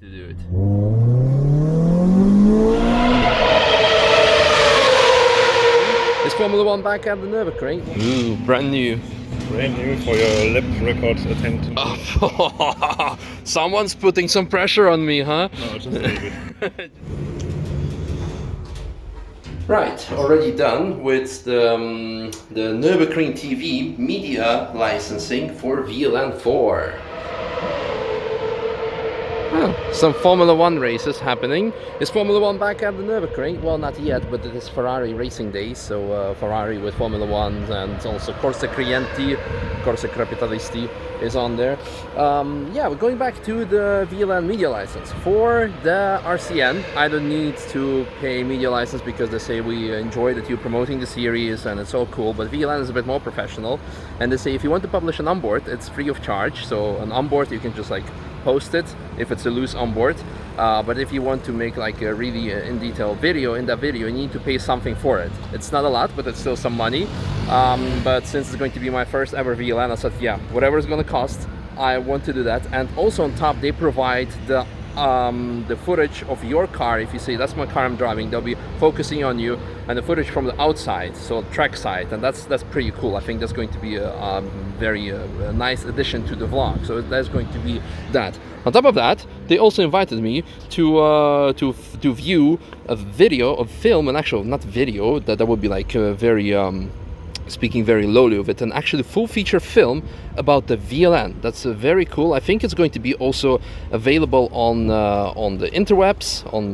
to do it. Is Formula One back at the Nürburg ring? Ooh, brand new. Brand new for your lap record attempt. Someone's putting some pressure on me, huh? No, just a little bit. Right, already done with the Nürburgring TV media licensing for VLN4. Oh, some Formula One races happening. Is Formula One back at the Nürburgring? Well, not yet, but it is Ferrari racing days, so Ferrari with Formula One and also Corse Clienti, Corse Capitalisti is on there. Yeah, we're going back to the VLN media license. For the RCN, I don't need to pay media license because they say we enjoy that you're promoting the series and it's all cool, but VLN is a bit more professional, and they say if you want to publish an onboard, it's free of charge. So an onboard, you can just like post it if it's a loose onboard, but if you want to make like a really in detail video, in that video you need to pay something for it. It's not a lot, but it's still some money, but since it's going to be my first ever VLN, I said yeah, whatever it's going to cost, I want to do that. And also on top they provide the footage of your car. If you say that's my car I'm driving, they'll be focusing on you, and the footage from the outside, so track side, and that's pretty cool. I think that's going to be a very nice addition to the vlog. So that's going to be that. On top of that, they also invited me to view a video, a film, an actual not video that would be like very speaking very lowly of it, an actually full feature film about the VLN. That's very cool. I think it's going to be also available on the interwebs, on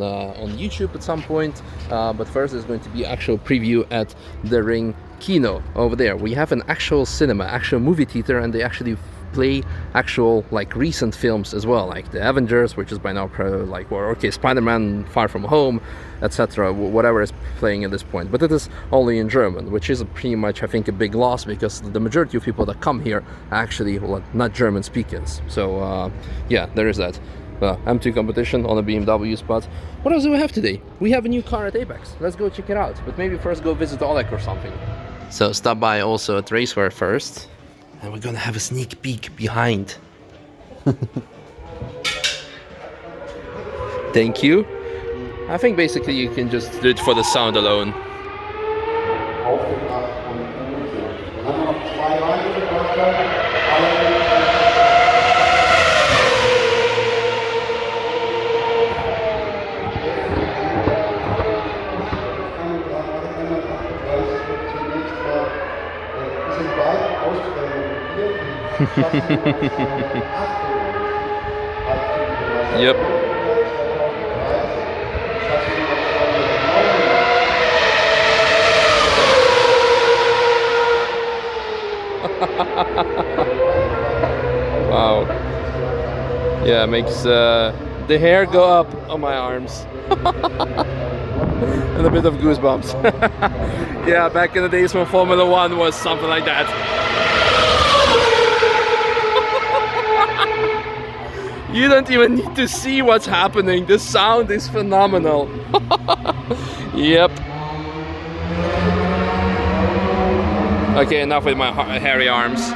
YouTube at some point. But first, there's going to be actual preview at the Ring Kino over there. We have an actual cinema, actual movie theater, and they actually play actual like recent films as well, like the Avengers, which is by now like, or okay, Spider-Man Far From Home, etc. Whatever is playing at this point, but it is only in German, which is pretty much I think a big loss, because the majority of people that come here are actually not German speakers. So yeah, there is that. M2 competition on a BMW spot. What else do we have today? We have a new car at Apex. Let's go check it out, but maybe first go visit Oleg or something. So stop by also at Raceware first, and we're gonna have a sneak peek behind. Thank you. I think basically you can just do it for the sound alone. Yep. Wow. Yeah, makes the hair go up on my arms. And a bit of goosebumps. Yeah, back in the days when Formula One was something like that. You don't even need to see what's happening. The sound is phenomenal. Yep. Okay, enough with my hairy arms.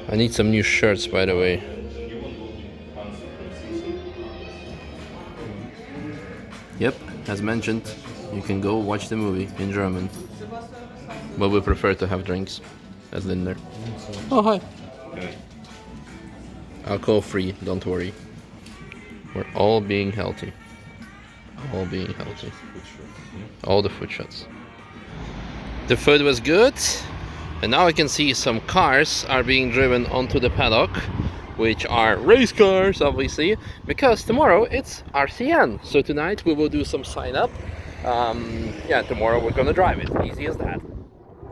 I need some new shirts, by the way. Yep, as mentioned, you can go watch the movie in German. But we prefer to have drinks, as Linder. Oh, hi. Alcohol free, don't worry. We're all being healthy. All being healthy. All the food shots. The food was good. And now I can see some cars are being driven onto the paddock, which are race cars, obviously, because tomorrow it's RCN. So tonight we will do some sign up. Yeah, tomorrow we're gonna drive it. Easy as that.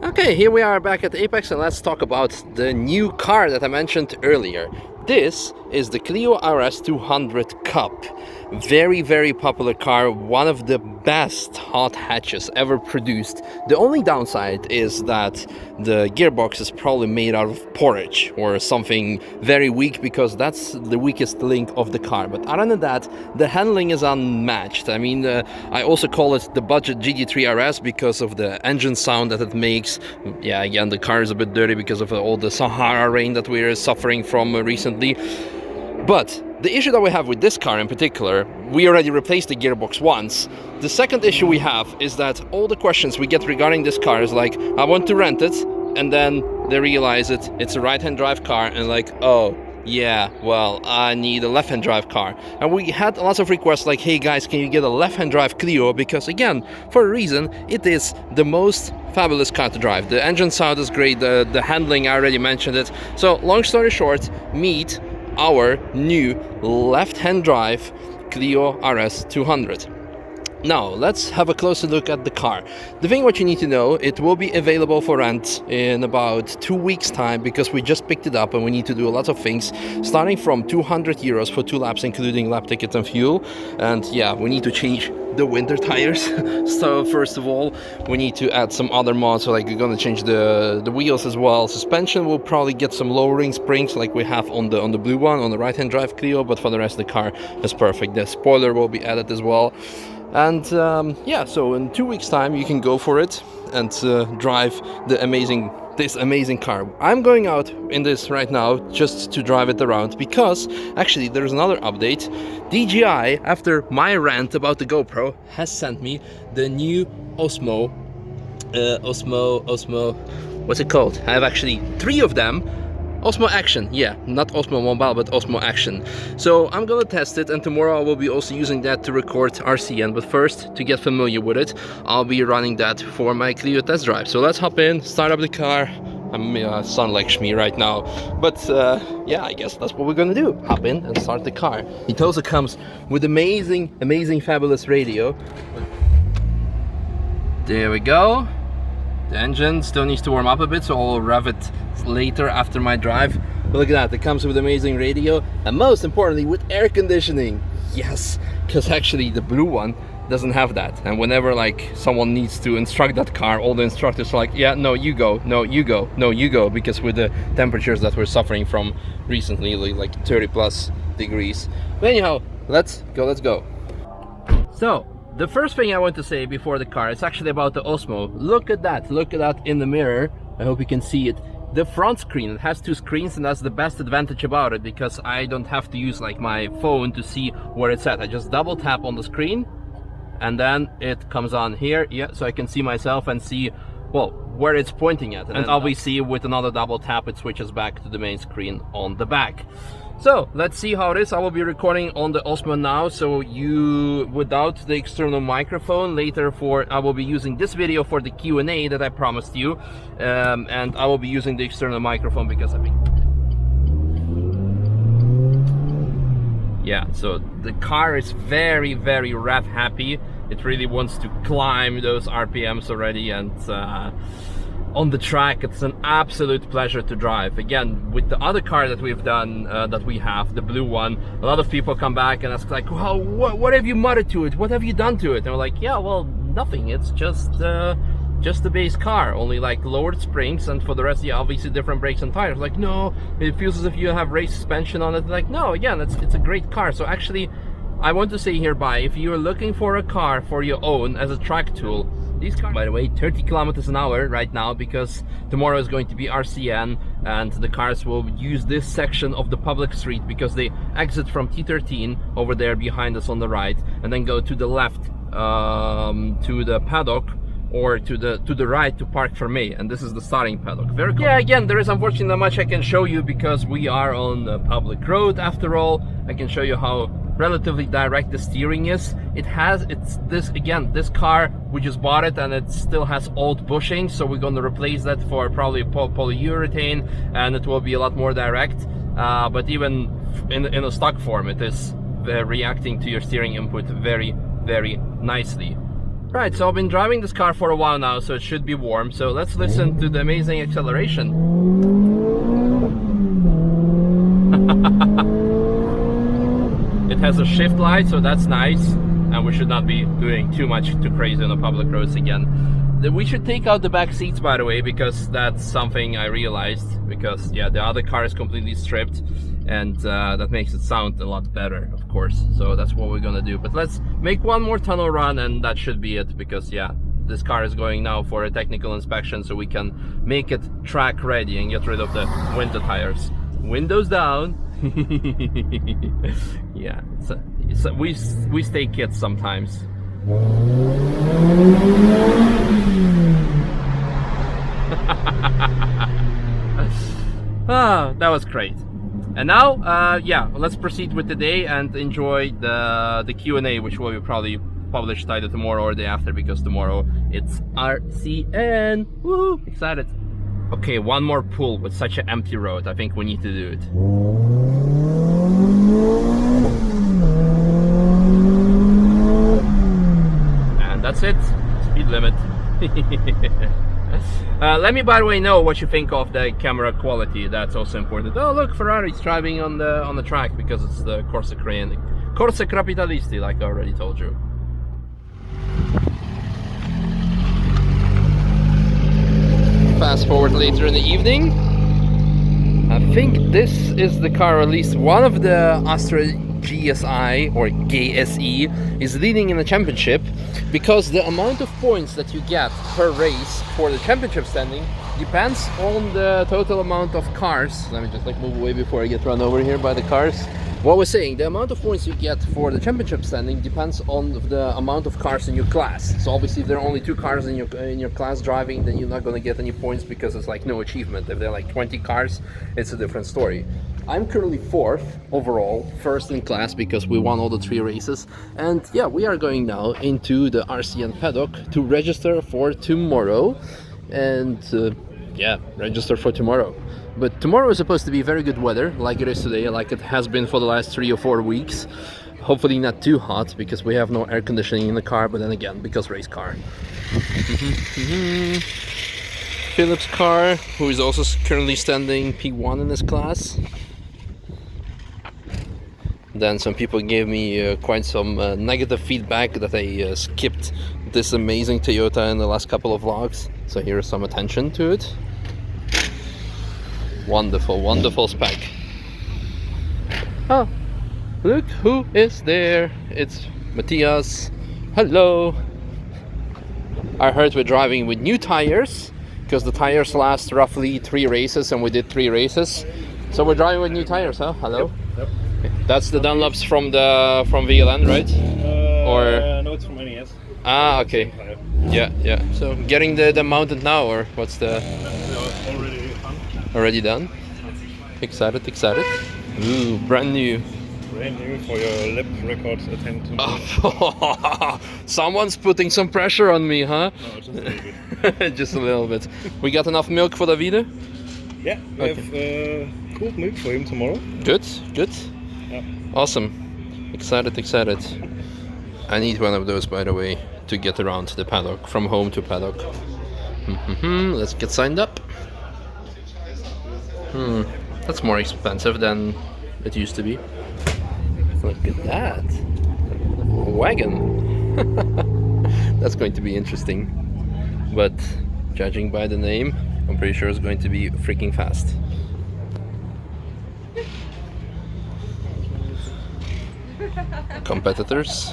Okay, here we are back at Apex, and let's talk about the new car that I mentioned earlier. This is the Clio R.S. 200 Cup. Very popular car, one of the best hot hatches ever produced. The only downside is that the gearbox is probably made out of porridge or something very weak, because that's the weakest link of the car. But other than that, the handling is unmatched. I mean, I also call it the budget GT3 RS because of the engine sound that it makes. Yeah, again, the car is a bit dirty because of all the Sahara rain that we're suffering from recently. But the issue that we have with this car in particular, we already replaced the gearbox once. The second issue we have is that all the questions we get regarding this car is like, I want to rent it, and then they realize it's a right-hand drive car, and like, oh yeah, well, I need a left-hand drive car. And we had lots of requests like, hey guys, can you get a left-hand drive Clio? Because again, for a reason, it is the most fabulous car to drive. The engine sound is great, the handling, I already mentioned it. So long story short, meet our new left-hand drive Clio RS 200. Now, let's have a closer look at the car. The thing what you need to know, it will be available for rent in about 2 weeks time, because we just picked it up and we need to do a lot of things, starting from 200 euros for 2 laps, including lap tickets and fuel. And yeah, we need to change the winter tires. So first of all, we need to add some other mods, so like we're gonna change the wheels as well. Suspension will probably get some lowering springs like we have on the blue one, on the right-hand drive Clio, but for the rest of the car is perfect. The spoiler will be added as well. And yeah, so in 2 weeks time you can go for it and drive this amazing car. I'm going out in this right now just to drive it around, because actually there's another update. DJI, after my rant about the GoPro, has sent me the new Osmo, what's it called? I have actually 3 of them. Osmo Action, yeah, not Osmo Mobile, but Osmo Action. So I'm gonna test it, and tomorrow I will be also using that to record RCN. But first, to get familiar with it, I'll be running that for my Clio test drive. So let's hop in, start up the car. I'm sound like me right now, but yeah, I guess that's what we're gonna do. Hop in and start the car. It also comes with amazing, fabulous radio. There we go. The engine still needs to warm up a bit, so I'll rev it later after my drive. But look at that, it comes with amazing radio, and most importantly with air conditioning. Yes, because actually the blue one doesn't have that, and whenever like someone needs to instruct that car, all the instructors are like, yeah, no you go, no you go, no you go, because with the temperatures that we're suffering from recently, like 30+ degrees. But anyhow, let's go. So the first thing I want to say before the car is actually about the Osmo. Look at that in the mirror. I hope you can see it. The front screen, it has 2 screens, and that's the best advantage about it, because I don't have to use like my phone to see where it's at. I just double tap on the screen and then it comes on here, yeah, so I can see myself and see, well, where it's pointing at. And obviously with another double tap it switches back to the main screen on the back. So let's see how it is. I will be recording on the Osmo now, so you, without the external microphone, later I will be using this video for the Q&A that I promised you, and I will be using the external microphone because I think, yeah, so the car is very rev happy. It really wants to climb those RPMs already, and on the track it's an absolute pleasure to drive. Again, with the other car that we've done, that we have, the blue one, a lot of people come back and ask like, well, what have you modded to it? What have you done to it? And we're like, yeah, well, nothing. It's just the base car, only like lowered springs, and for the rest, yeah, obviously different brakes and tires. Like, no, it feels as if you have race suspension on it. Like, no, again, it's a great car. So actually, I want to say hereby, if you're looking for a car for your own as a track tool, these cars, by the way, 30 kilometers an hour right now, because tomorrow is going to be RCN, and the cars will use this section of the public street, because they exit from T13 over there behind us on the right, and then go to the left to the paddock, or to the right to Park Fermé, and this is the starting paddock. Very cool. Yeah, again, there is unfortunately not much I can show you because we are on a public road after all. I can show you how relatively direct the steering is. This car, we just bought it and it still has old bushing, so we're going to replace that for probably polyurethane, and it will be a lot more direct, but even in a stock form it is reacting to your steering input very nicely. Right, so I've been driving this car for a while now, so it should be warm. So let's listen to the amazing acceleration. It has a shift light, so that's nice. And we should not be doing too crazy on the public roads again. We should take out the back seats, by the way, because that's something I realized. Because yeah, the other car is completely stripped, and that makes it sound a lot better, of course. So that's what we're gonna do. But let's make one more tunnel run, and that should be it. Because yeah, this car is going now for a technical inspection, so we can make it track ready and get rid of the winter tires. Windows down. Yeah, we stay kids sometimes. Ah, that was great. And now, yeah, let's proceed with the day and enjoy the Q&A, which will be probably published either tomorrow or the day after, because tomorrow it's RCN. Woo! Excited. Okay, one more pull with such an empty road. I think we need to do it. And that's it. Speed limit. Let me, by the way, know what you think of the camera quality. That's also important. Oh, look, Ferrari's driving on the track because it's the Corsa Capitalisti, like I already told you. Fast forward later in the evening. I think this is the car, or at least one of the Astra GSI or GSE is leading in the championship, because the amount of points that you get per race for the championship standing depends on the total amount of cars. Let me just move away before I get run over here by the cars. What we're saying, the amount of points you get for the championship standing depends on the amount of cars in your class. So obviously if there are only 2 cars in your class driving, then you're not going to get any points, because it's like no achievement. If there are like 20 cars, it's a different story. I'm currently 4th overall, 1st in class, because we won all the 3 races. And yeah, we are going now into the RCN paddock to register for tomorrow. And yeah, register for tomorrow. But tomorrow is supposed to be very good weather, like it is today, like it has been for the last 3 or 4 weeks. Hopefully not too hot, because we have no air conditioning in the car, but then again, because race car. Philip's car, who is also currently standing P1 in this class. Then some people gave me quite some negative feedback that I skipped this amazing Toyota in the last couple of vlogs. So here's some attention to it. Wonderful, wonderful spec. Oh, look who is there. It's Matthias. Hello. I heard we're driving with new tires, because the tires last roughly 3 races, and we did 3 races. So we're driving with new tires, huh? Hello. Yep. That's the Dunlops from VLN, right? No, it's from NES. Ah, okay. Yeah, yeah. So getting the mounted now, or what's the? Already done. Already done. Excited, excited. Ooh, brand new. Brand new for your lap record attempt. Oh, someone's putting some pressure on me, huh? No, just a little bit. Just a little bit. We got enough milk for Davide? Yeah, we have cooled milk for him tomorrow. Good, good. Yeah. Awesome. Excited, excited. I need one of those, by the way, to get around the paddock, from home to paddock. Let's get signed up. That's more expensive than it used to be. Look at that. A wagon. That's going to be interesting. But judging by the name, I'm pretty sure it's going to be freaking fast. Competitors.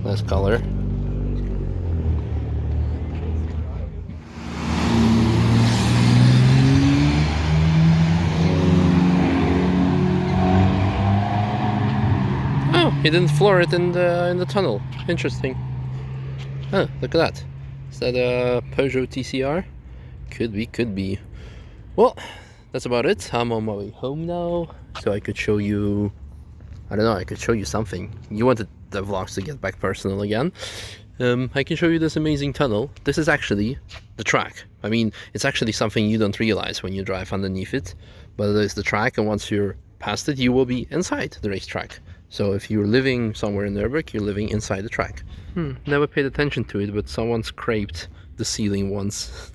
Nice color. Oh, he didn't floor it in the tunnel. Interesting. Huh, look at that. Is that a Peugeot TCR? Could be, could be. Well, that's about it. I'm on my way home now, so I could show you, I don't know, I could show you something. You wanted the vlogs to get back personal again. I can show you this amazing tunnel. This is actually the track. I mean, it's actually something you don't realize when you drive underneath it, but it is the track, and once you're past it, you will be inside the racetrack. So if you're living somewhere in Nürburg, you're living inside the track. Never paid attention to it, but someone scraped the ceiling once.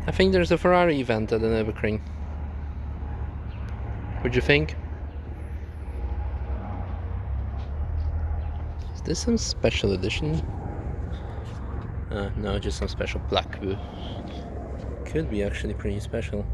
I think there's a Ferrari event at the Nürburgring. Would you think? Is this some special edition? No, just some special black. Could be actually pretty special.